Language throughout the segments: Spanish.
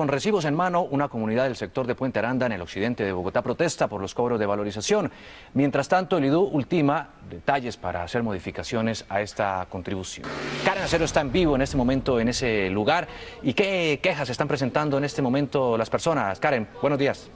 Con recibos en mano, una comunidad del sector de Puente Aranda, en el occidente de Bogotá, protesta por los cobros de valorización. Mientras tanto, el IDU ultima detalles para hacer modificaciones a esta contribución. Karen Acero está en vivo en este momento en ese lugar. ¿Y qué quejas están presentando en este momento las personas? Karen, buenos días.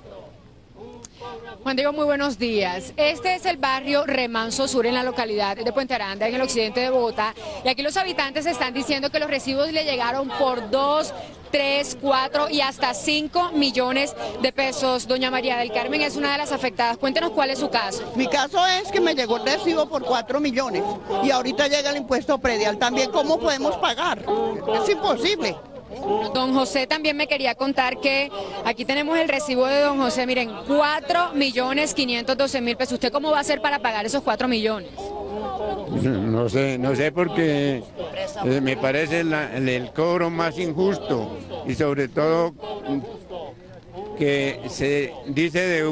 Juan Diego, muy buenos días. Este es el barrio Remanso Sur en la localidad de Puente Aranda, en el occidente de Bogotá. Y aquí los habitantes están diciendo que los recibos le llegaron por 2, 3, 4 y hasta 5 millones de pesos. Doña María del Carmen es una de las afectadas. Cuéntenos cuál es su caso. Mi caso es que me llegó el recibo por 4 millones y ahorita llega el impuesto predial también. ¿Cómo podemos pagar? Es imposible. Don José también me quería contar que aquí tenemos el recibo de don José, miren, 4.512.000 pesos. ¿Usted cómo va a hacer para pagar esos 4 millones? No sé porque me parece el cobro más injusto y sobre todo que se dice de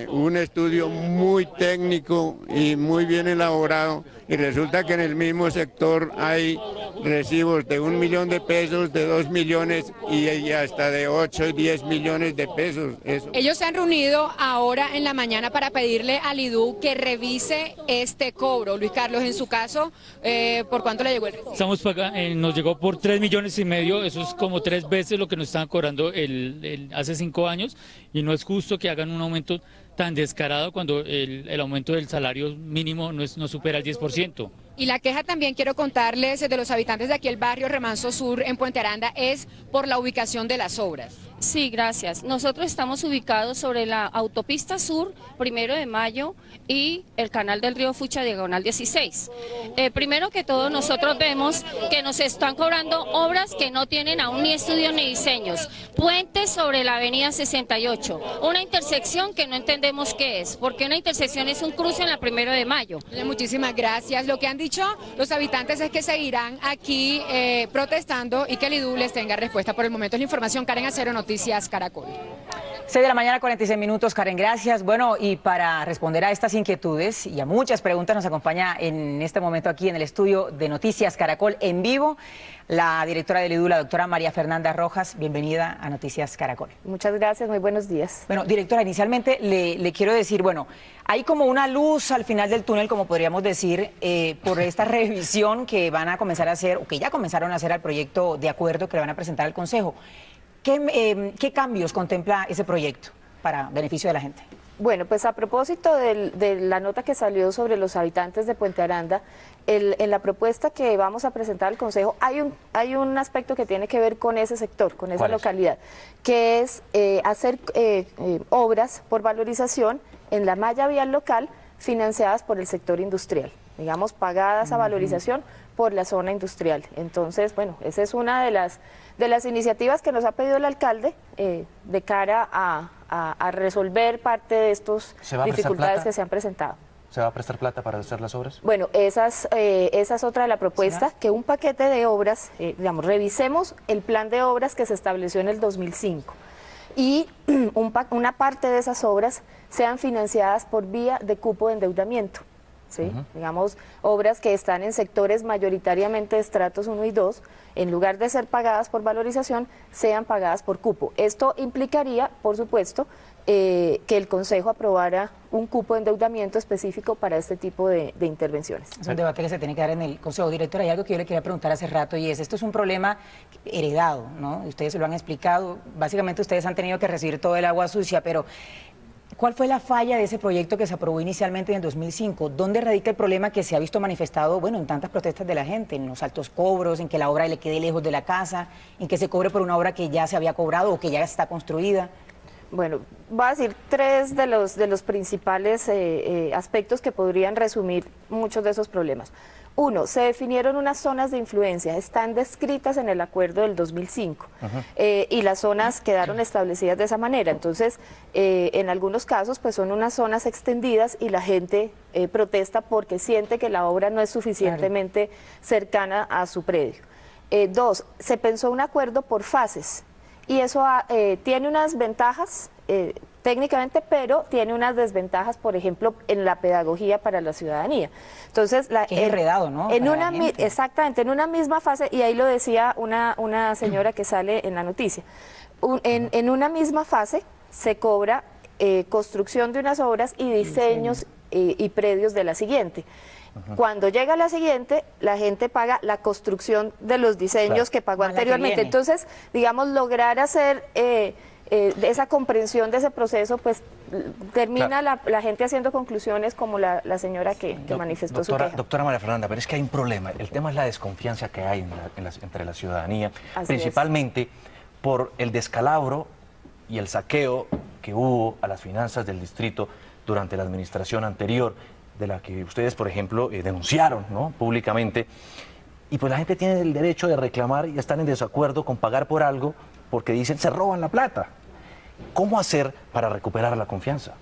un estudio muy técnico y muy bien elaborado y resulta que en el mismo sector hay recibos de 1 millón de pesos, de 2 millones y hasta de 8 y 10 millones de pesos. Eso. Ellos se han reunido ahora en la mañana para pedirle al IDU que revise este cobro. Luis Carlos, en su caso, ¿por cuánto le llegó el recibo? Estamos pagando, nos llegó por 3,5 millones, eso es como 3 veces lo que nos estaban cobrando hace 5 años y no es justo que hagan un aumento tan descarado cuando el aumento del salario mínimo no supera el 10%. Y la queja también quiero contarles de los habitantes de aquí el barrio Remanso Sur en Puente Aranda es por la ubicación de las obras. Sí, gracias. Nosotros estamos ubicados sobre la autopista sur, 1 de Mayo, y el canal del río Fucha, diagonal 16. Primero que todo, nosotros vemos que nos están cobrando obras que no tienen aún ni estudios ni diseños. Puentes sobre la avenida 68, una intersección que no entendemos qué es, porque una intersección es un cruce en la 1 de Mayo. Muchísimas gracias. Lo que han dicho los habitantes es que seguirán aquí protestando y que el IDU les tenga respuesta. Por el momento es la información. Karen Acero, Noticias Caracol. 6 de la mañana, 46 minutos, Karen, gracias. Bueno, y para responder a estas inquietudes y a muchas preguntas nos acompaña en este momento aquí en el estudio de Noticias Caracol en vivo la directora del IDU, la doctora María Fernanda Rojas. Bienvenida a Noticias Caracol. Muchas gracias, muy buenos días. Bueno, directora, inicialmente le quiero decir, bueno, hay como una luz al final del túnel, como podríamos decir, por esta revisión que van a comenzar a hacer, o que ya comenzaron a hacer al proyecto de acuerdo que le van a presentar al Consejo. ¿Qué cambios contempla ese proyecto para beneficio de la gente? Bueno, pues a propósito de la nota que salió sobre los habitantes de Puente Aranda, en la propuesta que vamos a presentar al Consejo hay un aspecto que tiene que ver con ese sector, con esa localidad, que es hacer obras por valorización en la malla vial local financiadas por el sector industrial, digamos, pagadas a valorización por la zona industrial. Entonces, bueno, esa es una de las iniciativas que nos ha pedido el alcalde de cara a resolver parte de estas dificultades que se han presentado. ¿Se va a prestar plata para hacer las obras? Bueno, esa es otra de la propuesta, que un paquete de obras, digamos, revisemos el plan de obras que se estableció en el 2005 y una parte de esas obras sean financiadas por vía de cupo de endeudamiento. ¿Sí? Digamos, obras que están en sectores mayoritariamente de estratos 1 y 2, en lugar de ser pagadas por valorización, sean pagadas por cupo. Esto implicaría, por supuesto, que el Consejo aprobara un cupo de endeudamiento específico para este tipo de intervenciones. Es un debate que se tiene que dar en el Consejo. Directora, hay algo que yo le quería preguntar hace rato y esto es un problema heredado, ¿no? Ustedes se lo han explicado, básicamente ustedes han tenido que recibir todo el agua sucia, pero ¿cuál fue la falla de ese proyecto que se aprobó inicialmente en el 2005? ¿Dónde radica el problema que se ha visto manifestado, bueno, en tantas protestas de la gente, en los altos cobros, en que la obra le quede lejos de la casa, en que se cobre por una obra que ya se había cobrado o que ya está construida? Bueno, voy a decir 3 de los principales aspectos que podrían resumir muchos de esos problemas. 1, se definieron unas zonas de influencia, están descritas en el acuerdo del 2005 y las zonas quedaron establecidas de esa manera. Entonces, en algunos casos, pues son unas zonas extendidas y la gente protesta porque siente que la obra no es suficientemente cercana a su predio. 2, se pensó un acuerdo por fases y eso tiene unas ventajas técnicamente, pero tiene unas desventajas, por ejemplo, en la pedagogía para la ciudadanía. Entonces, que es enredado, ¿no? Exactamente, en una misma fase, y ahí lo decía una señora que sale en la noticia, en una misma fase se cobra construcción de unas obras y diseños y predios de la siguiente. Cuando llega la siguiente, la gente paga la construcción de los diseños que pagó anteriormente. Entonces, digamos, lograr hacer esa comprensión de ese proceso, pues termina la gente haciendo conclusiones como la señora que manifestó su queja. Doctora María Fernanda, pero es que hay un problema. El tema es la desconfianza que hay entre la ciudadanía, principalmente por el descalabro y el saqueo que hubo a las finanzas del distrito durante la administración anterior, de la que ustedes, por ejemplo, denunciaron, ¿no?, públicamente, y pues la gente tiene el derecho de reclamar y están en desacuerdo con pagar por algo porque dicen se roban la plata. ¿Cómo hacer para recuperar la confianza?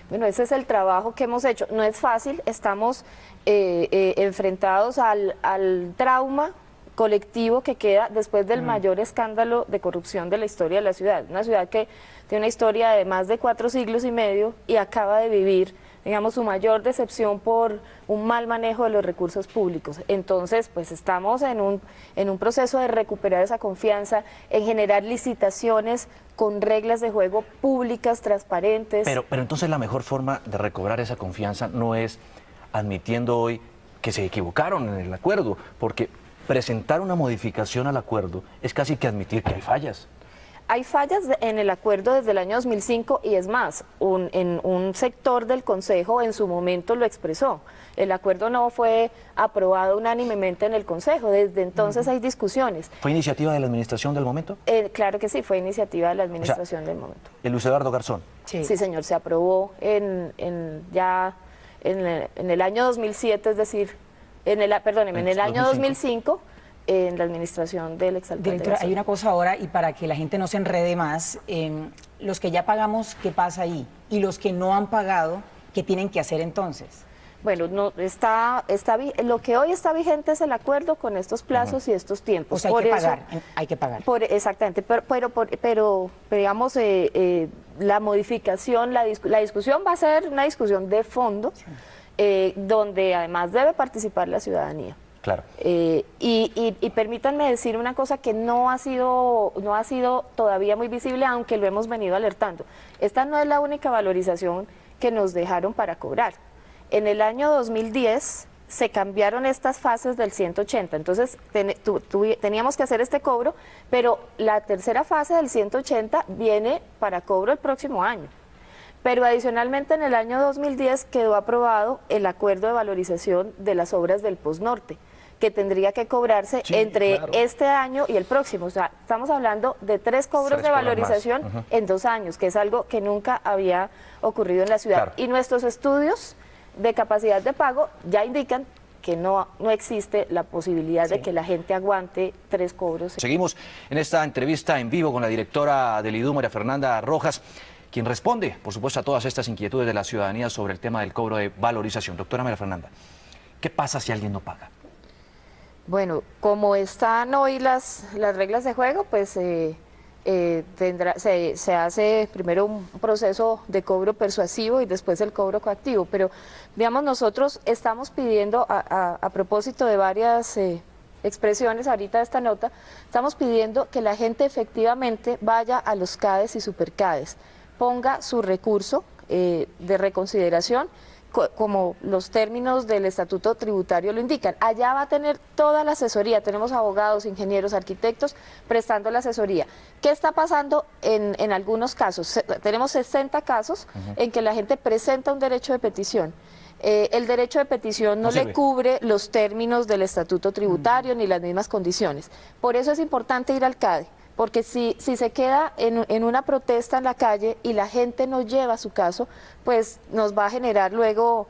Bueno, ese es el trabajo que hemos hecho. No es fácil, estamos enfrentados al trauma colectivo que queda después del mayor escándalo de corrupción de la historia de la ciudad. Una ciudad que tiene una historia de más de 4 siglos y medio y acaba de vivir, digamos, su mayor decepción por un mal manejo de los recursos públicos. Entonces, pues estamos en un proceso de recuperar esa confianza, en generar licitaciones con reglas de juego públicas, transparentes. Pero entonces la mejor forma de recobrar esa confianza no es admitiendo hoy que se equivocaron en el acuerdo, porque presentar una modificación al acuerdo es casi que admitir que hay fallas. Hay fallas en el acuerdo desde el año 2005 y es más, un sector del Consejo en su momento lo expresó. El acuerdo no fue aprobado unánimemente en el Consejo, desde entonces hay discusiones. ¿Fue iniciativa de la administración del momento? Claro que sí, fue iniciativa de la administración del momento. ¿El Luis Eduardo Garzón? Sí, señor, se aprobó en el año 2007, es decir, en el año 2005. En la administración del exalcalde. Directora, hay una cosa ahora, y para que la gente no se enrede más, los que ya pagamos, ¿qué pasa ahí? Y los que no han pagado, ¿qué tienen que hacer entonces? Bueno, lo que hoy está vigente es el acuerdo con estos plazos y estos tiempos. O sea, hay que pagar. Exactamente, pero digamos, la modificación, la discusión va a ser una discusión de fondo, donde además debe participar la ciudadanía. Claro. Y permítanme decir una cosa que no ha sido todavía muy visible, aunque lo hemos venido alertando. Esta no es la única valorización que nos dejaron para cobrar. En el año 2010 se cambiaron estas fases del 180, entonces teníamos que hacer este cobro, pero la tercera fase del 180 viene para cobro el próximo año. Pero adicionalmente en el año 2010 quedó aprobado el acuerdo de valorización de las obras del Postnorte, que tendría que cobrarse entre este año y el próximo. O sea, estamos hablando de 3 cobros de valorización en 2 años, que es algo que nunca había ocurrido en la ciudad. Y nuestros estudios de capacidad de pago ya indican que no existe la posibilidad de que la gente aguante 3 cobros. Seguimos en esta entrevista en vivo con la directora del IDU, María Fernanda Rojas, quien responde, por supuesto, a todas estas inquietudes de la ciudadanía sobre el tema del cobro de valorización. Doctora María Fernanda, ¿qué pasa si alguien no paga? Bueno, como están hoy las reglas de juego, pues se hace primero un proceso de cobro persuasivo y después el cobro coactivo. Pero, digamos, nosotros estamos pidiendo, a propósito de varias expresiones ahorita de esta nota, estamos pidiendo que la gente efectivamente vaya a los CADES y superCADES, ponga su recurso de reconsideración, como los términos del estatuto tributario lo indican. Allá va a tener toda la asesoría, tenemos abogados, ingenieros, arquitectos prestando la asesoría. ¿Qué está pasando en algunos casos? Tenemos 60 casos en que la gente presenta un derecho de petición. El derecho de petición no le cubre los términos del estatuto tributario ni las mismas condiciones. Por eso es importante ir al CADE. Porque si se queda en una protesta en la calle y la gente no lleva su caso, pues nos va a generar luego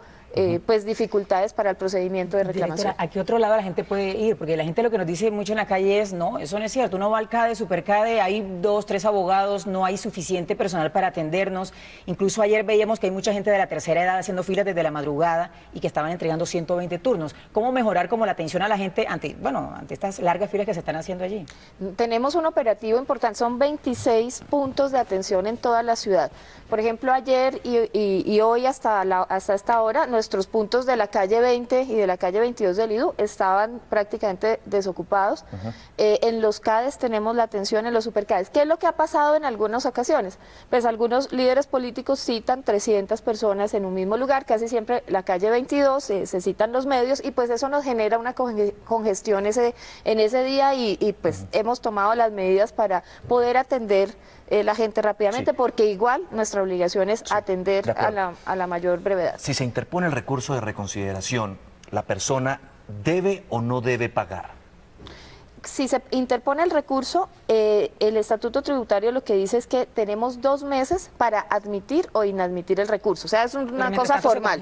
pues dificultades para el procedimiento de reclamación. Directora, ¿a qué otro lado la gente puede ir? Porque la gente lo que nos dice mucho en la calle es, no, eso no es cierto, uno va al CADE, Supercade, hay 2, 3 abogados, no hay suficiente personal para atendernos. Incluso ayer veíamos que hay mucha gente de la tercera edad haciendo filas desde la madrugada y que estaban entregando 120 turnos. ¿Cómo mejorar como la atención a la gente ante estas largas filas que se están haciendo allí? Tenemos un operativo importante, son 26 puntos de atención en toda la ciudad. Por ejemplo, ayer y hoy hasta esta hora, nuestros puntos de la calle 20 y de la calle 22 del IDU estaban prácticamente desocupados. En los CADES tenemos la atención, en los superCADES. ¿Qué es lo que ha pasado en algunas ocasiones? Pues algunos líderes políticos citan 300 personas en un mismo lugar, casi siempre la calle 22, se citan los medios y pues eso nos genera una congestión en ese día y pues hemos tomado las medidas para poder atender la gente rápidamente, porque igual nuestra obligación es atender a la mayor brevedad. Si se interpone el recurso de reconsideración, ¿la persona debe o no debe pagar? Si se interpone el recurso, el estatuto tributario lo que dice es que tenemos 2 meses para admitir o inadmitir el recurso. O sea, es una cosa formal.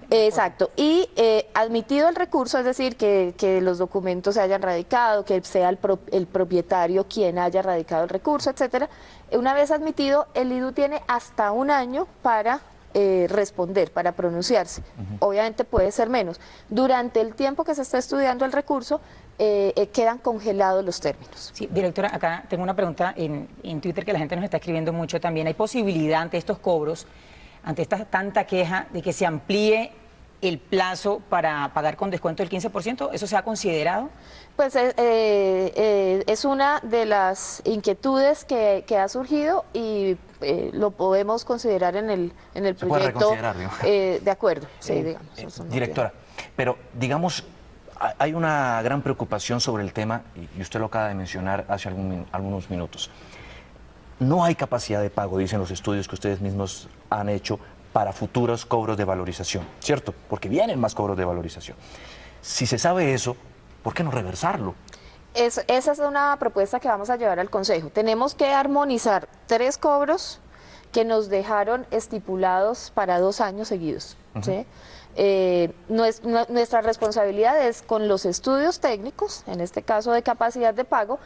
Exacto. Y admitido el recurso, es decir, que los documentos se hayan radicado, que sea el propietario quien haya radicado el recurso, etcétera. Una vez admitido, el IDU tiene hasta 1 año para responder, para pronunciarse. Obviamente puede ser menos. Durante el tiempo que se está estudiando el recurso, quedan congelados los términos. Sí, directora, acá tengo una pregunta en Twitter que la gente nos está escribiendo mucho también. ¿Hay posibilidad ante estos cobros, ante esta tanta queja, de que se amplíe el plazo para pagar con descuento del 15%? ¿Eso se ha considerado? Pues es una de las inquietudes que ha surgido y lo podemos considerar en el proyecto. De acuerdo, sí, digamos. Directora, pero digamos, hay una gran preocupación sobre el tema, y usted lo acaba de mencionar hace algunos minutos. No hay capacidad de pago, dicen los estudios que ustedes mismos han hecho, para futuros cobros de valorización, ¿cierto? Porque vienen más cobros de valorización. Si se sabe eso, ¿por qué no reversarlo? Esa es una propuesta que vamos a llevar al Consejo. Tenemos que armonizar 3 cobros que nos dejaron estipulados para 2 años seguidos, ¿sí? Nuestra responsabilidad es con los estudios técnicos, en este caso de capacidad de pago,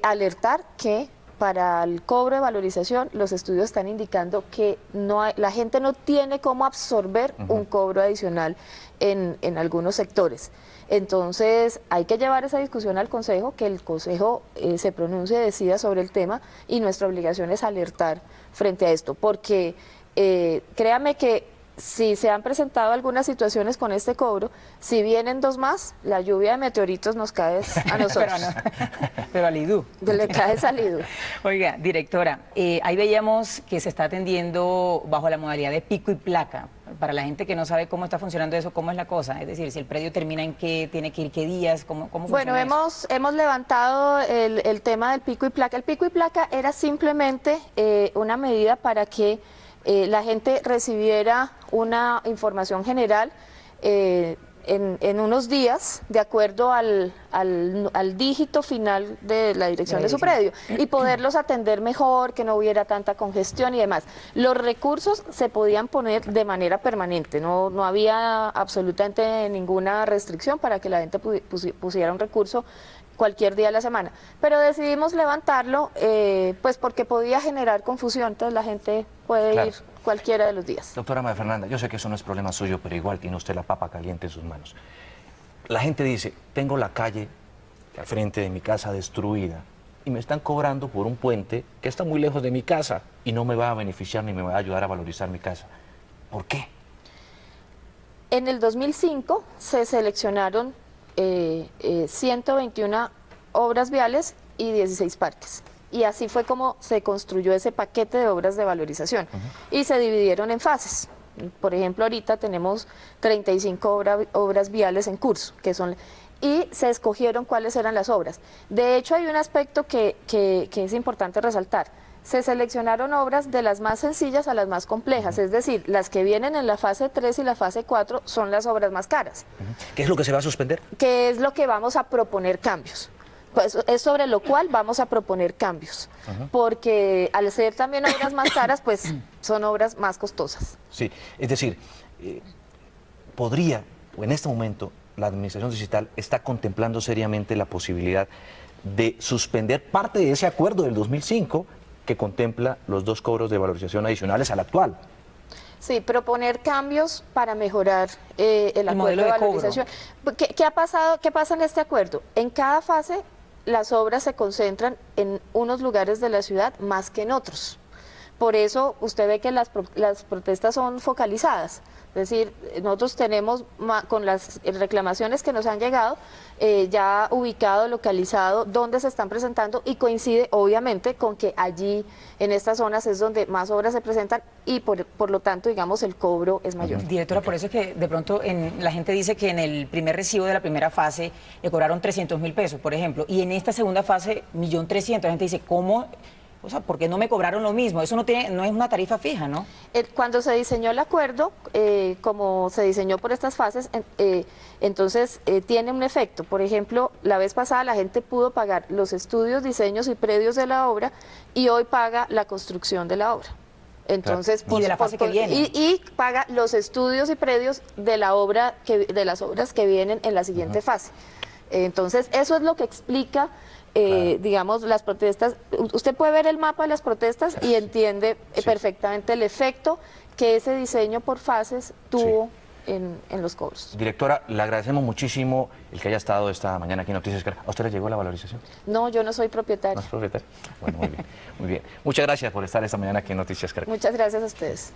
alertar que para el cobro de valorización los estudios están indicando que la gente no tiene cómo absorber un cobro adicional en algunos sectores. Entonces hay que llevar esa discusión al Consejo, que el Consejo se pronuncie y decida sobre el tema, y nuestra obligación es alertar frente a esto, porque créame que si se han presentado algunas situaciones con este cobro, si vienen 2 más, la lluvia de meteoritos nos cae a nosotros. pero al IDU. Le cae al IDU. Oiga, directora, ahí veíamos que se está atendiendo bajo la modalidad de pico y placa. Para la gente que no sabe cómo está funcionando eso, ¿cómo es la cosa? Es decir, si el predio termina en qué, tiene que ir qué días, ¿cómo funciona eso? Hemos levantado el tema del pico y placa. El pico y placa era simplemente una medida para que la gente recibiera una información general en unos días, de acuerdo al dígito final de la dirección de su predio, y poderlos atender mejor, que no hubiera tanta congestión y demás. Los recursos se podían poner de manera permanente, no había absolutamente ninguna restricción para que la gente pusiera un recurso cualquier día de la semana, pero decidimos levantarlo pues porque podía generar confusión, entonces la gente puede ir cualquiera de los días. Doctora María Fernanda, yo sé que eso no es problema suyo, pero igual tiene usted la papa caliente en sus manos. La gente dice, tengo la calle al frente de mi casa destruida y me están cobrando por un puente que está muy lejos de mi casa y no me va a beneficiar ni me va a ayudar a valorizar mi casa. ¿Por qué? En el 2005 se seleccionaron 121 obras viales y 16 parques. Y así fue como se construyó ese paquete de obras de valorización. Y se dividieron en fases. Por ejemplo, ahorita tenemos 35 obras viales en curso, y se escogieron cuáles eran las obras. De hecho, hay un aspecto que es importante resaltar. Se seleccionaron obras de las más sencillas a las más complejas, es decir, las que vienen en la fase 3 y la fase 4 son las obras más caras. ¿Qué es lo que se va a suspender? ¿Qué es lo que vamos a proponer cambios? Pues es sobre lo cual vamos a proponer cambios, porque al ser también obras más caras, pues son obras más costosas. Sí, es decir, podría, o en este momento, la Administración Distrital está contemplando seriamente la posibilidad de suspender parte de ese acuerdo del 2005 que contempla los 2 cobros de valorización adicionales al actual? Sí, proponer cambios para mejorar el acuerdo de valorización. ¿Qué ha pasado? ¿Qué pasa en este acuerdo? En cada fase las obras se concentran en unos lugares de la ciudad más que en otros. Por eso usted ve que las protestas son focalizadas. Es decir, nosotros tenemos, con las reclamaciones que nos han llegado, ya ubicado, localizado, dónde se están presentando, y coincide obviamente con que allí, en estas zonas, es donde más obras se presentan y por lo tanto, digamos, el cobro es mayor. Directora, por eso es que de pronto la gente dice que en el primer recibo de la primera fase le cobraron 300.000 pesos, por ejemplo, y en esta segunda fase, 1.300.000. La gente dice, ¿cómo? O sea, ¿por qué no me cobraron lo mismo? Eso no es una tarifa fija, ¿no? Cuando se diseñó el acuerdo, como se diseñó por estas fases, entonces tiene un efecto. Por ejemplo, la vez pasada la gente pudo pagar los estudios, diseños y predios de la obra, y hoy paga la construcción de la obra. Entonces, y de la fase que viene. Y paga los estudios y predios de la obra de las obras que vienen en la siguiente fase. Entonces, eso es lo que explica, digamos, las protestas. Usted puede ver el mapa de las protestas y entiende perfectamente el efecto que ese diseño por fases tuvo en los cobros. Directora, le agradecemos muchísimo el que haya estado esta mañana aquí en Noticias Caracol. ¿A usted le llegó la valorización? No, yo no soy propietaria. ¿No es propietaria? Bueno, muy bien, muy bien. Muchas gracias por estar esta mañana aquí en Noticias Caracol. Muchas gracias a ustedes.